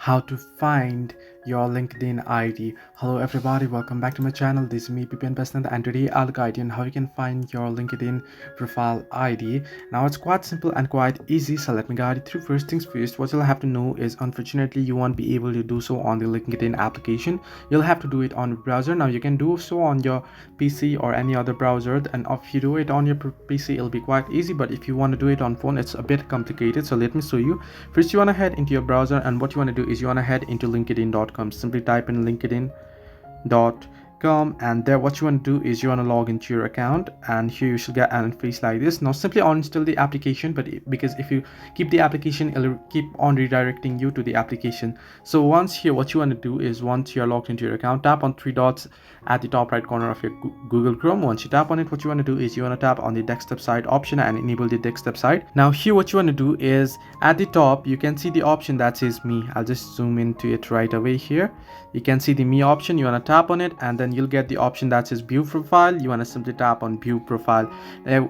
how to find your LinkedIn ID. Hello everybody, welcome back to my channel. This is me Pipian Pesant, and today I'll guide you on how you can find your LinkedIn profile ID. Now it's quite simple and quite easy, so let me guide you through. First things first, what you'll have to know is unfortunately you won't be able to do so on the LinkedIn application. You'll have to do it on the browser. Now you can do so on your PC or any other browser, and if you do it on your PC it'll be quite easy, but if you want to do it on phone it's a bit complicated. So let me show you. First you want to head into your browser, and what you want to do is you want to head into linkedin.com. Simply type in linkedin.com, and there what you want to do is you want to log into your account, and here you should get an interface like this. Now simply uninstall the application, because if you keep the application it'll keep on redirecting you to the application. So once here what you want to do is, once you're logged into your account, tap on three dots at the top right corner of your Google Chrome. Once you tap on it, what you want to do is you want to tap on the desktop side option and enable the desktop side. Now here what you want to do is, at the top you can see the option that says me. I'll just zoom into it right away. Here you can see the me option. You want to tap on it, and then you'll get the option that says view profile. You want to simply tap on view profile.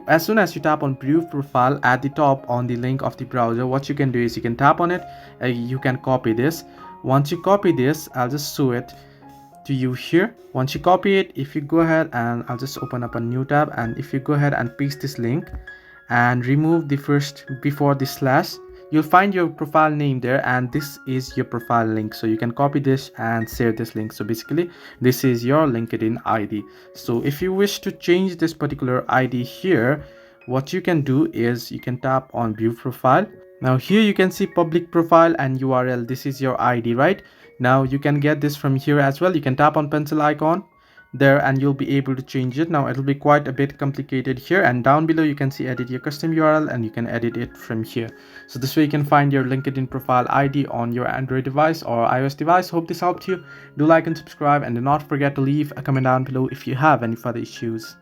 As soon as you tap on view profile, at the top on the link of the browser, what you can do is you can tap on it. You can copy this. Once you copy this, I'll just show it to you here. Once you copy it, if you go ahead, and I'll just open up a new tab, and if you go ahead and paste this link and remove the first before the slash, you'll find your profile name there, and this is your profile link. So you can copy this and share this link. So basically this is your LinkedIn ID. So if you wish to change this particular ID here, what you can do is you can tap on view profile. Now here you can see public profile and URL. This is your ID, right? Now you can get this from here as well. You can tap on pencil icon there and you'll be able to change it. Now it'll be quite a bit complicated here, and down below you can see edit your custom URL, and you can edit it from here. So this way you can find your LinkedIn profile ID on your Android device or iOS device. Hope this helped you. Do like and subscribe, and do not forget to leave a comment down below if you have any further issues.